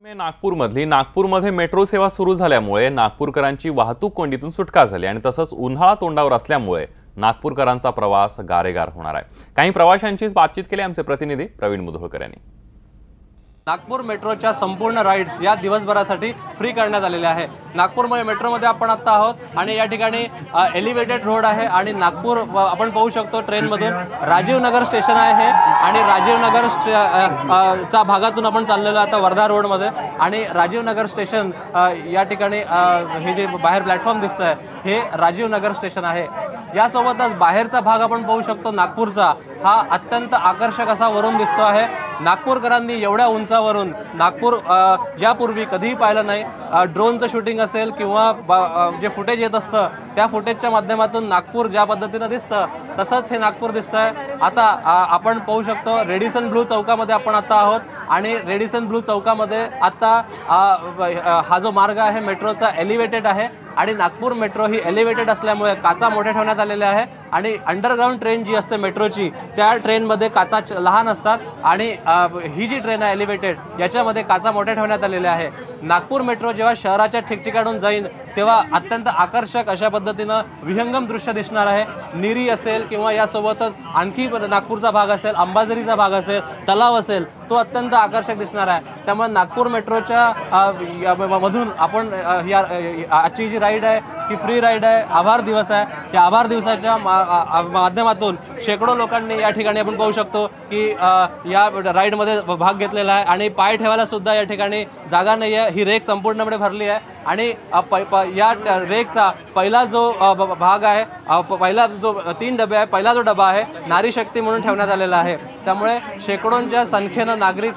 नागपूरमधली नागपूरमध्ये मेट्रो सेवा सुरू झाल्यामुळे नागपूरकरांची वाहतूक कोंडीतून सुटका झाली आणि तसंच उन्हाळा तोंडावर असल्यामुळे नागपूरकरांचा प्रवास गारेगार होणार आहे। काही प्रवाशांची बातचीत केली आमचे प्रतिनिधी प्रवीण मुधोळकर यांनी। नागपूर मेट्रोच्या संपूर्ण राइड्स या दिवसभरासाठी फ्री करण्यात आलेले आहे। नागपूर मेट्रोमध्ये आपण आता आहोत आणि या ठिकाणी एलिव्हेटेड रोड आहे आणि नागपूर आपण पाहू शकतो ट्रेनमधून राजीव नगर स्टेशन आहे आणि राजीव नगर चा भागातून आपण चाललेलो आता वर्धा रोडमध्ये आणि राजीव नगर स्टेशन या ठिकाणी हे जे बाहेर प्लॅटफॉर्म दिसतंय हे राजीव नगर स्टेशन आहे। यासोबतच बाहेरचा भाग आपण पाहू शकतो नागपूरचा हा अत्यंत आकर्षक असा वरून दिसतो आहे। नागपूरकरांनी एवढ्या उंचावरून नागपूर यापूर्वी कधीही पाहिलं नाही। ड्रोनचं शूटिंग असेल किंवा जे फुटेज येत असतं त्या फुटेजच्या माध्यमातून नागपूर ज्या पद्धतीनं दिसतं तसंच हे नागपूर दिसतंय। आता आपण पाहू शकतो रेडिसन ब्लू चौकामध्ये आपण आता आहोत आणि रेडिसन ब्लू चौकामध्ये आता हा जो मार्ग आहे मेट्रोचा एलिव्हेटेड आहे आणि नागपूर मेट्रो ही एलिव्हेटेड असल्यामुळे काचा मोठ्या ठेवण्यात आलेल्या आहे आणि अंडरग्राउंड ट्रेन जी असते मेट्रोची त्या ट्रेनमध्ये काचा लहान असतात आणि ही जी ट्रेन आहे एलिव्हेटेड याच्यामध्ये काचा मोठ्या ठेवण्यात आलेल्या आहे। नागपूर मेट्रो जेव्हा शहराच्या ठिकठिकाणून जाईल तेव्हा अत्यंत आकर्षक अशा पद्धतीनं विहंगम दृश्य दिसणार आहे। निरी असेल किंवा यासोबतच आणखी नागपूरचा भाग असेल, अंबाझरीचा भाग असेल, तलाव असेल तो अत्यंत आकर्षक दिसणार आहे। त्यामुळे नागपूर मेट्रोच्या मधून आपण आजची जी राईड आहे ही फ्री राईड आहे, आभार दिवस आहे। या आभार दिवसाच्या माध्यमातून शेकडो लोकांनी या ठिकाणी आपण पाहू शकतो की या राईडमध्ये भाग घेतलेला आहे आणि पाय ठेवायला सुद्धा या ठिकाणी जागा नाही आहे। ही रेक संपूर्णपणे भरली आहे आणि या रेकचा पहिला जो भाग आहे, पहिला जो 3 डबे आहे, पहिला जो डबा आहे नारी शक्ती म्हणून ठेवण्यात आलेला आहे। त्यामुळे शेकडोंच्या संख्येनं नागरिक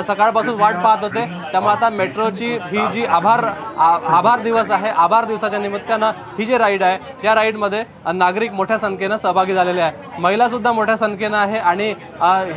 सकाळपासून वाट पाहत होते। त्यामुळे आता मेट्रोची ही जी आभार दिवस आहे, आभार दिवसाच्या निमित्तानं ही जी राईड आहे या राईडमध्ये नागरिक मोठ्या संख्येनं सहभागी झालेले आहे। महिलासुद्धा मोठ्या संख्येनं आहे आणि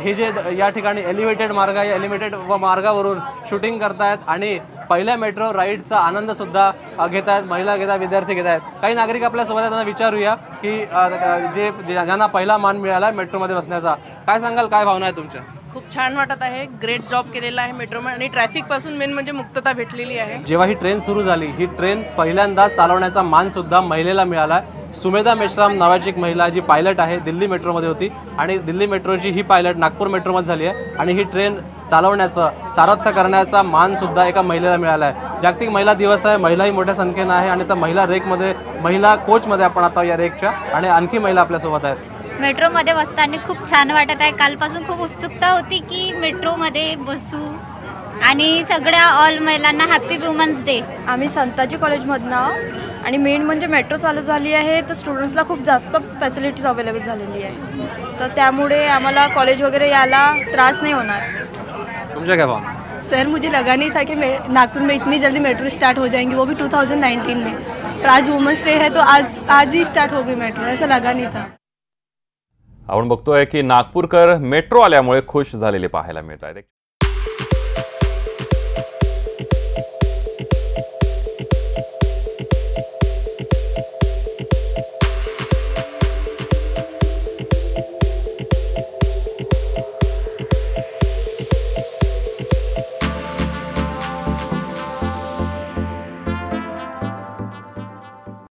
हे जे या ठिकाणी एलिव्हेटेड मार्ग आहे एलिव्हेटेड मार्गावरून शूटिंग करतायत आणि पहिल्या मेट्रो राईडचा आनंद सुद्धा घेत आहेत। महिला घेत आहेत, विद्यार्थी घेत आहेत। काही नागरिक आपल्यासोबत आहेत, त्यांना विचारूया की ज्यांना पहिला मान मिळाला मेट्रोमध्ये बसण्याचा, काय सांगाल, काय भावना आहे तुमच्या? खूप छान वाटत आहे। ग्रेट जॉब केलेला आहे मेट्रोमध्ये आणि ट्रॅफिक पासून मेन म्हणजे मुक्तता भेटलेली आहे। जेव्हा ही ट्रेन सुरू झाली ही ट्रेन पहिल्यांदा चालवण्याचा मान सुद्धा महिलेला मिळाला। सुमेधा मेश्राम नावाची एक महिला जी पायलट आहे दिल्ली मेट्रोमध्ये होती आणि दिल्ली मेट्रोची ही पायलट नागपूर मेट्रोमध्ये झाली आहे आणि ही ट्रेन चालवण्याचं सारथ्य करण्याचा मान सुद्धा एका महिलेला मिळाला आहे। जागतिक महिला दिवस आहे, महिलाही मोठ्या संख्येनं आहे आणि त्या महिला रेकमध्ये महिला कोचमध्ये आपण आता या रेकच्या आणि आणखी महिला आपल्यासोबत आहेत। मेट्रोमध्ये बसताना खूप छान वाटत आहे। कालपासून खूप उत्सुकता होती की मेट्रोमध्ये बसू आणि सगळ्या ऑल महिलांना हॅपी वुमन्स डे। आम्ही संताजी कॉलेजमधनं आणि मेन म्हणजे मेट्रो चालू झाली आहे तर स्टुडंट्सला खूप जास्त फॅसिलिटीज अवेलेबल झालेली आहे तर त्यामुळे आम्हाला कॉलेज वगैरे यायला त्रास नहीं होणार। तुमच्या क्या भावना? सर मुझे लगा नहीं था कि नागपुर में इतनी जल्दी मेट्रो स्टार्ट हो जाएंगी, वो भी 2019 में। पर आज वुमेंस डे है तो आज ही स्टार्ट हो गई मेट्रो, ऐसा लगा नहीं था। आपण बघतोय की नागपूरकर मेट्रो आल्यामुळे खुश झालेले पाहायला मिळत आहेत।